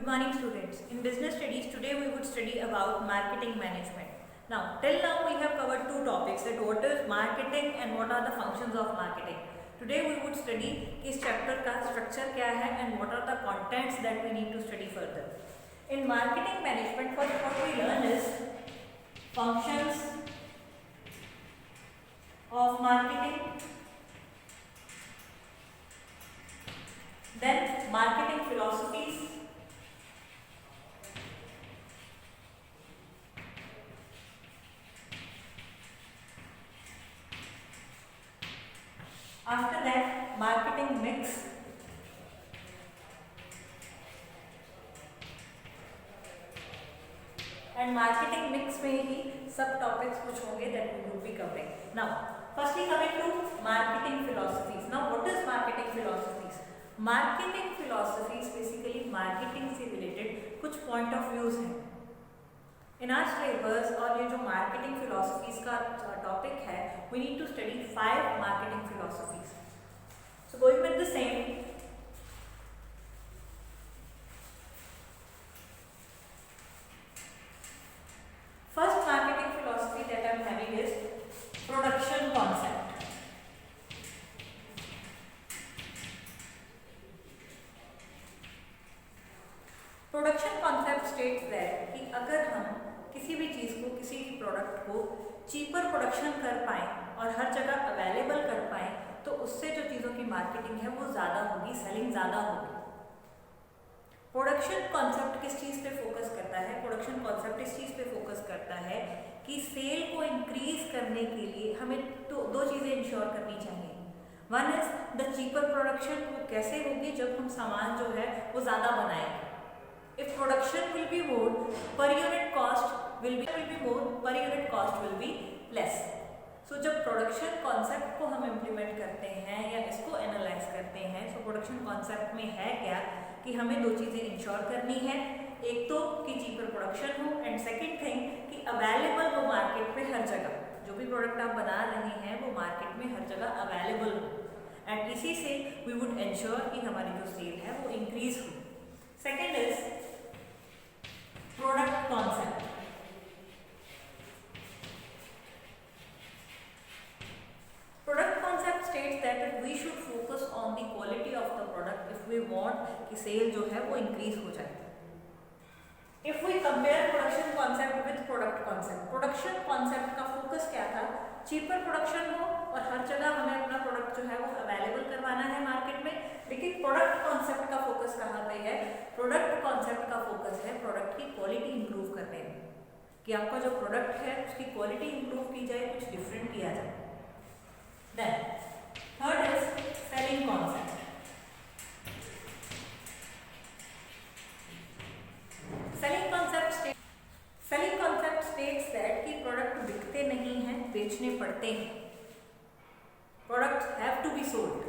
morning students. In business studies today we would study about marketing management. Now till now we have covered two topics, that what is marketing and what are the functions of marketing. Today we would study इस chapter का structure क्या है and what are the contents that we need to study further. In marketing management first what we learn is functions of marketing, then marketing philosophies, after that marketing mix, and marketing mix में ही सब topics कुछ होंगे that we will be covering. Now firstly coming to marketing philosophies. Now what is marketing philosophies? Marketing philosophies basically marketing से related कुछ point of views हैं. In our syllabus और ये जो marketing philosophies का topic है, we need to study 5 marketing philosophies. So going with the same. First marketing philosophy that I am having is production concept. Production concept states that कि अगर हम किसी भी चीज़ को, किसी भी प्रोडक्ट को चीपर प्रोडक्शन कर पाएँ और हर जगह अवेलेबल कर पाएँ तो उससे जो चीज़ों की मार्केटिंग है वो ज़्यादा होगी, सेलिंग ज़्यादा होगी. प्रोडक्शन कॉन्सेप्ट किस चीज़ पे फोकस करता है? प्रोडक्शन कॉन्सेप्ट इस चीज़ पे फोकस करता है कि सेल को इंक्रीज करने के लिए हमें तो दो चीज़ें इंश्योर करनी चाहिए. One is the cheaper production. वो कैसे होगी? जब हम सामान जो है वो ज़्यादा बनाएंगे. If production will be more, per unit cost will be more, per unit cost will be less. So जब प्रोडक्शन कॉन्सेप्ट को हम इम्प्लीमेंट करते हैं या इसको एनालाइज करते हैं, सो प्रोडक्शन कॉन्सेप्ट में है क्या कि हमें दो चीज़ें इंश्योर करनी है. एक तो कि चीपर प्रोडक्शन हो एंड सेकंड थिंग कि अवेलेबल हो मार्केट पे हर जगह. जो भी प्रोडक्ट आप बना रहे हैं वो मार्केट में हर जगह अवेलेबल हो एंड इसी से वी वुड इंश्योर कि हमारी जो सेल है वो इंक्रीज हो. Second is product concept. Product concept states that we should focus on the quality of the product if we want कि सेल जो है वो इंक्रीज हो जाए. If we compare production concept with product concept, production concept का focus क्या था? Cheaper production हो और हर जगह हमें अपना प्रोडक्ट जो है वो अवेलेबल करवाना है मार्केट में. लेकिन प्रोडक्ट कॉन्सेप्ट का फोकस कहाँ पे है? प्रोडक्ट कॉन्सेप्ट का फोकस है प्रोडक्ट की क्वालिटी इंप्रूव करने में, कि आपका जो प्रोडक्ट है उसकी क्वालिटी इंप्रूव की जाए, कुछ डिफरेंट किया जाए. Then third is selling concept. Selling concept states that कि प्रोडक्ट बिकते नहीं हैं, बेचने पड़ते हैं. Products have to be sold.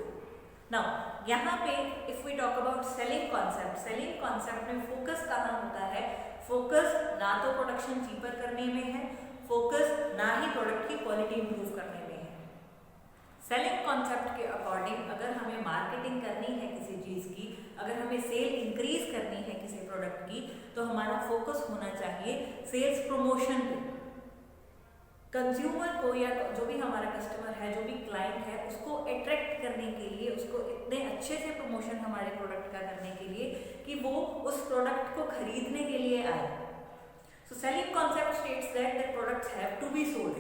Now यहाँ पे if we talk about selling concept में फोकस कहाँ होता है? फोकस ना तो प्रोडक्शन चीपर करने में है, फोकस ना ही प्रोडक्ट की क्वालिटी इंप्रूव करने में है. सेलिंग कॉन्सेप्ट के अकॉर्डिंग अगर हमें मार्केटिंग करनी है किसी चीज़ की, अगर हमें सेल इंक्रीज करनी है किसी प्रोडक्ट की, तो हमारा फोकस होना चाहिए सेल्स प्रमोशन पे. कंज्यूमर को या जो भी हमारा कस्टमर है, जो भी क्लाइंट है, उसको अट्रैक्ट करने के लिए, उसको इतने अच्छे से प्रमोशन हमारे प्रोडक्ट का करने के लिए कि वो उस प्रोडक्ट को खरीदने के लिए आए. So selling concept states that the products have to be sold.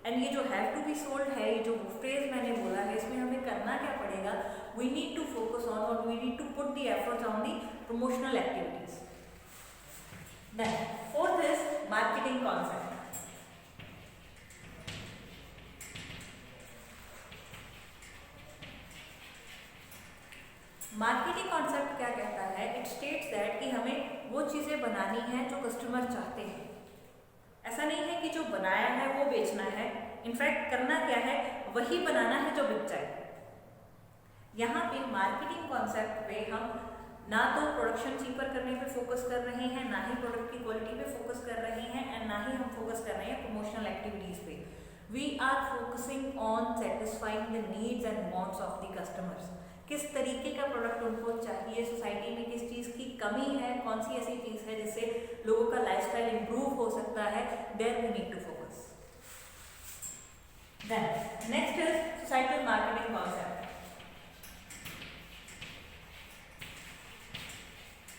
And ये जो हैव टू बी सोल्ड है, ये जो फ्रेज मैंने बोला है, इसमें हमें करना क्या पड़ेगा? We need to focus on और we need to put the efforts on the promotional activities. Then fourth is marketing concept. Marketing concept क्या कहता है? इट स्टेट्स दैट कि हमें वो चीज़ें बनानी हैं जो कस्टमर चाहते हैं. ऐसा नहीं है कि जो बनाया है वो बेचना है. इनफैक्ट करना क्या है? वही बनाना है जो बिक जाए. यहाँ पे मार्केटिंग कॉन्सेप्ट पे हम ना तो प्रोडक्शन चीपर करने पे फोकस कर रहे हैं, ना ही प्रोडक्ट की क्वालिटी पे फोकस कर रहे हैं एंड ना ही हम फोकस कर रहे हैं प्रमोशनल एक्टिविटीज पे. We are focusing on satisfying the needs and wants of the customers. किस तरीके का प्रोडक्ट उनको चाहिए, सोसाइटी में किस चीज़ की कमी है, कौन सी ऐसी चीज़ है जिससे लोगों का लाइफस्टाइल इंप्रूव हो सकता है, there we need to focus. Then next is societal marketing concept.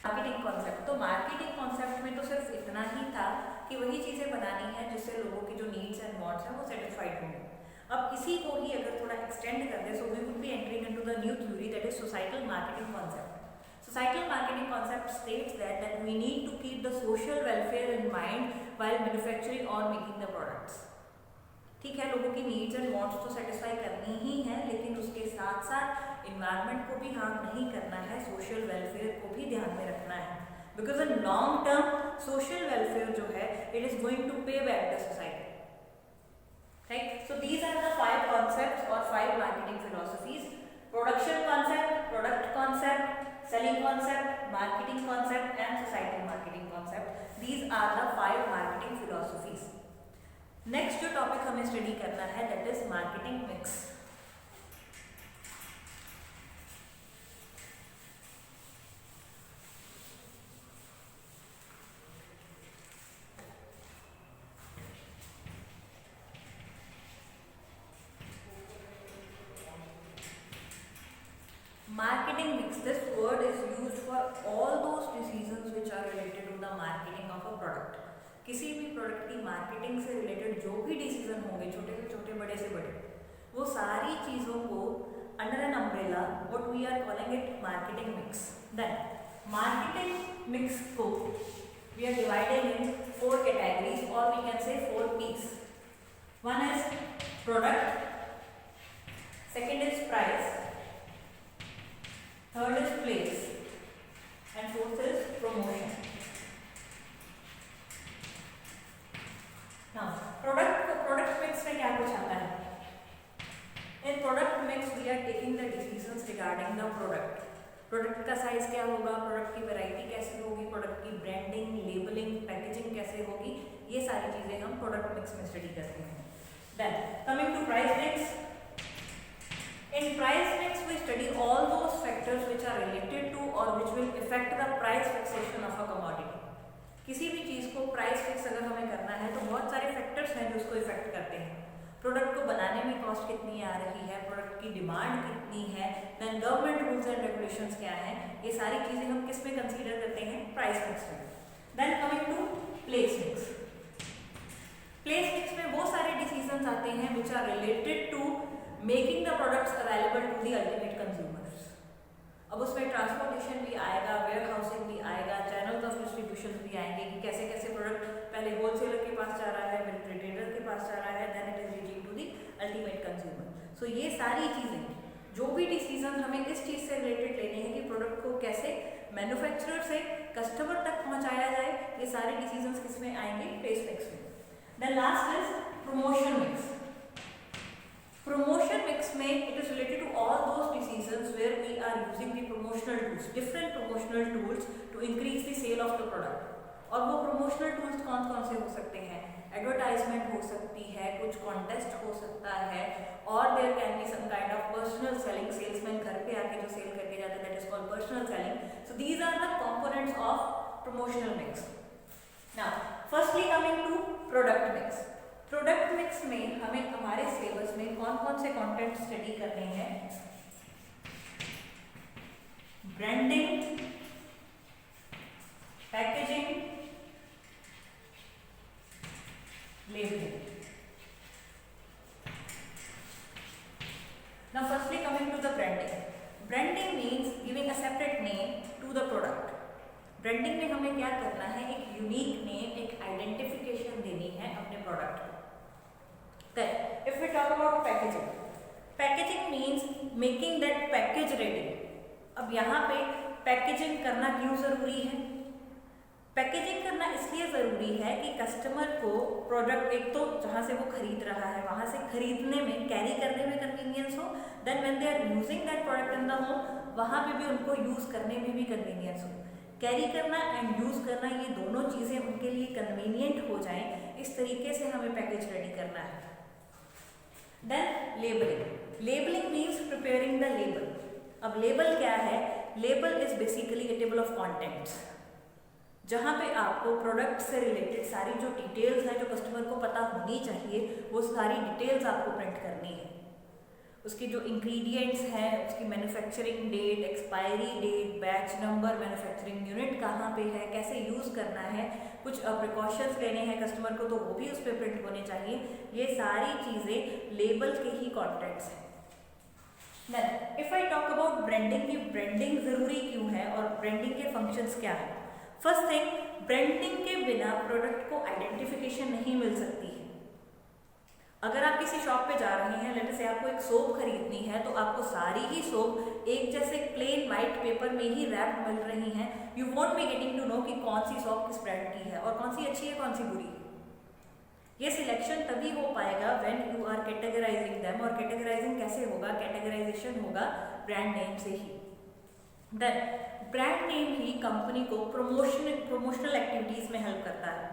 Marketing concept, तो मार्केटिंग कॉन्सेप्ट में तो सिर्फ इतना ही था कि वही चीज़ें बनानी है जिससे लोगों की जो नीड्स एंड वांट्स हैं वो सेटिस्फाइड होंगे। अब इसी को ही अगर थोड़ा एक्सटेंड कर दे, so we would be entering into the new theory that is societal marketing concept. Societal marketing concept states that we need to keep the social welfare in mind while manufacturing और making the products. ठीक है, लोगों की needs and wants तो satisfy करनी ही है, लेकिन उसके साथ साथ इन्वायरमेंट को भी हार्म नहीं करना है, सोशल वेलफेयर को भी ध्यान में रखना है, because in long term social welfare जो है इट इज गोइंग टू पे back the society. Right? So these are the 5 concepts or 5 marketing philosophies: production concept, product concept, selling concept, marketing concept and societal marketing concept. These are the 5 marketing philosophies. Next जो topic हमें study करना है that is marketing mix. Marketing mix, this word is used for all those decisions which are related to the marketing of a product. किसी भी product की marketing से related जो भी डिसीजन होंगे, छोटे से छोटे बड़े से बड़े, वो सारी चीज़ों को under an umbrella what we are calling it marketing mix. Then marketing mix को we are dividing in 4 categories और we can say 4 P's. One is product, second is price, third is place and fourth is promotion. Now product mix में क्या कुछ आता है? In product mix we are taking the decisions regarding the product. Product का size क्या होगा, product की variety कैसे होगी, प्रोडक्ट की ब्रांडिंग, लेबलिंग, पैकेजिंग कैसे होगी, ये सारी चीजें हम प्रोडक्ट मिक्स में स्टडी करते हैं। Then coming to price mix. In price mix we study all those factors which are related to or which will affect the price fixation of a commodity. किसी भी चीज़ को प्राइस फिक्स अगर हमें करना है तो बहुत सारे फैक्टर्स हैं जो उसको इफेक्ट करते हैं। प्रोडक्ट को बनाने में कॉस्ट कितनी आ रही है, प्रोडक्ट की डिमांड कितनी है, then government rules and regulations क्या हैं, ये सारी चीज़ें हम किस में कंसीडर करते हैं, प्राइस मिक्स में। Then coming to place mix. Place mix में वो सारे डिसीजंस आते हैं which are related to making the products available to the ultimate consumers. अब उसमें ट्रांसपोर्टेशन भी आएगा, वेयर हाउसिंग भी आएगा, चैनल्स ऑफ डिस्ट्रीब्यूशन भी आएंगे कि कैसे कैसे प्रोडक्ट पहले होलसेलर के पास जा रहा है, फिर रिटेलर के पास जा रहा है, then it is reaching to the ultimate consumer. So ये सारी चीज़ें, जो भी डिसीजन हमें इस चीज़ से रिलेटेड लेने हैं कि प्रोडक्ट को कैसे मैन्युफैक्चरर से कस्टमर तक पहुँचाया जाए, ये सारे डिसीजन किस में आएंगे, प्लेस मिक्स में। Then last is promotion mix. Promotion mix में it is related to all those decisions where we are using the promotional tools, different promotional tools to increase the sale of the product. और वो promotional tools कौन कौन से हो सकते हैं, advertisement हो सकती है, कुछ कॉन्टेस्ट हो सकता है, और there can be some kind of personal selling, salesman घर पे आके जो सेल करके जाते हैं, that is called personal selling. So these are the components of promotional mix. Now firstly coming to product mix. Product mix में हमें हमारे सिलेबस में कौन कौन से कंटेंट स्टडी करने हैं, branding, packaging, labelling. Now firstly coming to the branding. Branding means giving a separate name to the product. Branding में हमें क्या करना है, एक यूनिक नेम, एक आइडेंटिफिकेशन देनी है अपने प्रोडक्ट को। Then if we talk about packaging, packaging means making that package ready. अब यहाँ पे पैकेजिंग करना क्यों ज़रूरी है? पैकेजिंग करना इसलिए ज़रूरी है कि कस्टमर को प्रोडक्ट, एक तो जहाँ से वो खरीद रहा है वहाँ से खरीदने में, कैरी करने में कन्वीनियंस हो, then when they are using that product in the home, वहाँ पे भी उनको यूज़ करने में भी कन्वीनियंस हो। कैरी करना एंड यूज़ करना, ये दोनों चीज़ें उनके लिए कन्वीनियंट हो जाएं, इस तरीके से हमें पैकेज रेडी करना है। Then labeling. Labeling means preparing the label. अब लेबल क्या है? Label is basically A table of contents, जहाँ पे आपको प्रोडक्ट से रिलेटेड सारी जो डिटेल्स हैं जो कस्टमर को पता होनी चाहिए वो सारी डिटेल्स आपको प्रिंट करनी है। उसके जो इंग्रेडिएंट्स हैं, उसकी manufacturing date, expiry date, batch number, manufacturing unit कहाँ पे है, कैसे यूज़ करना है, कुछ प्रिकॉशंस लेने हैं कस्टमर को तो वो भी उस पर प्रिंट होने चाहिए। ये सारी चीज़ें लेबल के ही कॉन्टेंट्स हैं। Then if I talk about branding, की ब्रांडिंग ज़रूरी क्यों है और ब्रांडिंग के फंक्शंस क्या हैं। फर्स्ट थिंग, ब्रांडिंग के बिना प्रोडक्ट को आइडेंटिफिकेशन नहीं मिल सकती है। अगर आप किसी शॉप पे जा रहे हैं, लेट से आपको एक सोप खरीदनी है, तो आपको सारी ही सोप एक जैसे प्लेन वाइट पेपर में ही रैप मिल रही हैं। You want be getting to know कि कौन सी सोप किस ब्रांड की है और कौन सी अच्छी है कौन सी बुरी है। ये सिलेक्शन तभी हो पाएगा when you are categorising them, और कैटेगराइजिंग कैसे होगा? कैटेगराइजेशन होगा ब्रांड नेम से ही। देन ब्रांड नेम ही कंपनी को प्रमोशनल एक्टिविटीज में हेल्प करता है।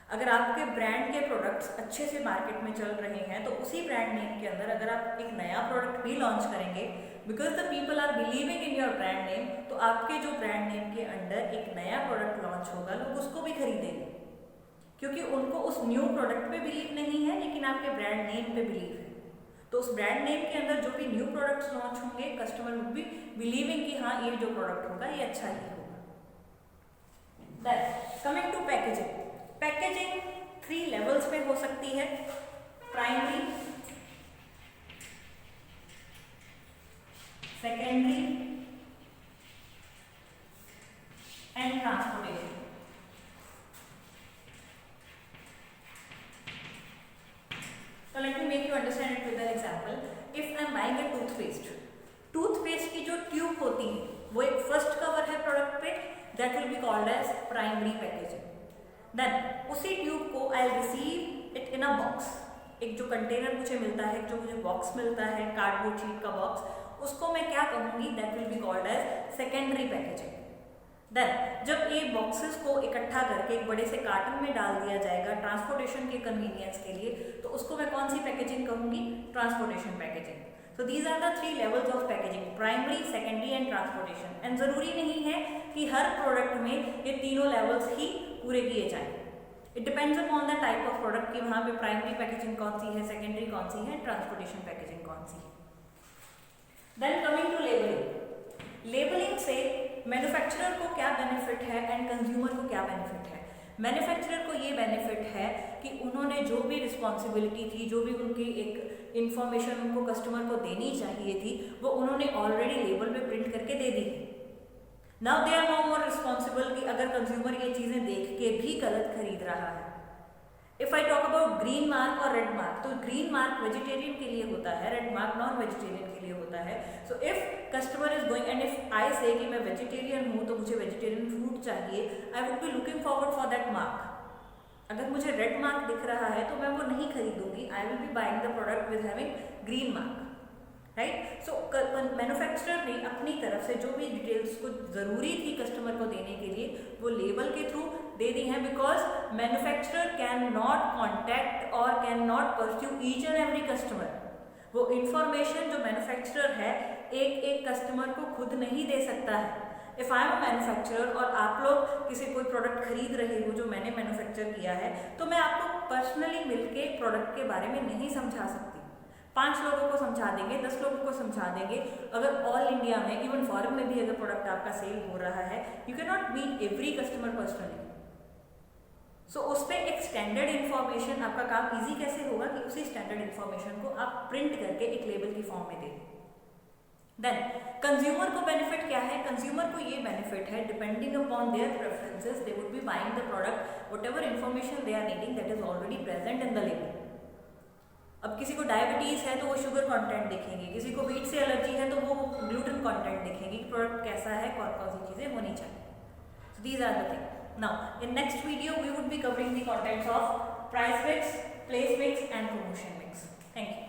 अगर आपके ब्रांड के प्रोडक्ट्स अच्छे से मार्केट में चल रहे हैं तो उसी ब्रांड नेम के अंदर अगर आप एक नया प्रोडक्ट भी लॉन्च करेंगे, because the people are believing in your brand name, तो आपके जो ब्रांड नेम के अंदर एक नया प्रोडक्ट लॉन्च होगा, लोग उसको भी खरीदेंगे क्योंकि उनको उस न्यू प्रोडक्ट पे बिलीव नहीं है लेकिन आपके ब्रांड नेम पे बिलीव है। तो उस ब्रांड नेम के अंदर जो भी न्यू प्रोडक्ट्स लॉन्च होंगे, कस्टमर विल बी बिलीविंग कि हाँ ये जो प्रोडक्ट होगा ये अच्छा ही होगा। Then coming to packaging, packaging 3 levels पे हो सकती है, primary, secondary and transportation. So let me make you understand it with an example. If I am buying a toothpaste, toothpaste की जो ट्यूब होती है वो एक फर्स्ट कवर है प्रोडक्ट पे, that will be called as primary packaging. Then उसी tube को I receive it in a box, एक जो कंटेनर मुझे मिलता है, जो मुझे बॉक्स मिलता है कार्डबोर्ड शीट का बॉक्स, उसको मैं क्या कहूँगी? That will be called as secondary packaging. Then जब ये बॉक्सेस को इकट्ठा करके एक बड़े से कार्टन में डाल दिया जाएगा ट्रांसपोर्टेशन के कन्वीनियंस के लिए, तो उसको मैं कौन सी पैकेजिंग कहूँगी? Transportation packaging. So these are the 3 levels of packaging, primary, secondary and transportation. And ज़रूरी नहीं है कि हर प्रोडक्ट में ये तीनों लेवल्स ही पूरे किए जाएं। It depends upon the type of product कि वहाँ पे प्राइमरी पैकेजिंग कौन सी है, सेकेंडरी कौन सी है, ट्रांसपोर्टेशन पैकेजिंग कौन सी है। Then coming to labelling, labelling से मैन्युफैक्चरर को क्या बेनिफिट है एंड कंज्यूमर को क्या बेनिफिट है। मैन्युफैक्चरर को ये बेनिफिट है कि उन्होंने जो भी रिस्पॉन्सिबिलिटी थी, जो भी उनकी एक इंफॉर्मेशन उनको कस्टमर को देनी चाहिए थी, वो उन्होंने ऑलरेडी लेबल पे प्रिंट करके दे दी। Now they are no more responsible कि अगर कंज्यूमर ये चीज़ें देख के भी गलत खरीद रहा है। If I talk about Green Marc और रेड मार्क, तो ग्रीन मार्क वेजिटेरियन के लिए होता है, रेड मार्क नॉन वेजिटेरियन के लिए होता है। So if customer is going and if I से कि मैं वेजिटेरियन हूँ तो मुझे वेजिटेरियन फूड चाहिए, I would be looking forward for that mark. अगर मुझे रेड मार्क दिख रहा है तो मैं वो नहीं खरीदूंगी, I will be buying the product with having green mark, right. So manufacturer ने अपनी तरफ से जो भी डिटेल्स को ज़रूरी थी कस्टमर को देने के लिए वो लेबल के थ्रू दे दी हैं, because manufacturer can not contact और can not pursue each and every customer. वो इंफॉर्मेशन जो मैन्युफैक्चरर है एक एक कस्टमर को खुद नहीं दे सकता है। If I am a manufacturer और आप लोग किसी कोई प्रोडक्ट खरीद रहे हो जो मैंने मैन्युफैक्चर किया है, तो मैं आपको पर्सनली मिलके प्रोडक्ट के बारे में नहीं समझा सकती। 5 लोगों को समझा देंगे, 10 लोगों को समझा देंगे। अगर ऑल इंडिया में, इवन फॉरेन में भी अगर प्रोडक्ट आपका सेल हो रहा है, you can not meet every customer personally. So उस पर एक स्टैंडर्ड इन्फॉर्मेशन, आपका काम इजी कैसे होगा कि उसी स्टैंडर्ड इन्फॉर्मेशन को आप प्रिंट करके एक लेबल की फॉर्म में दे दें। देन कंज्यूमर को बेनिफिट क्या है? कंज्यूमर को ये बेनिफिट है, depending upon their preferences they would be buying the product whatever information they are needing that is already present in the label. अब किसी को डायबिटीज़ है तो वो शुगर कंटेंट देखेंगे, किसी को व्हीट से एलर्जी है तो वो ग्लूटेन कंटेंट देखेंगे कि प्रोडक्ट कैसा है, कौन कौन सी चीज़ें होनी चाहिए। These are the thing. Now, in next video, we would be covering the contents of price mix, place mix and promotion mix. Thank you.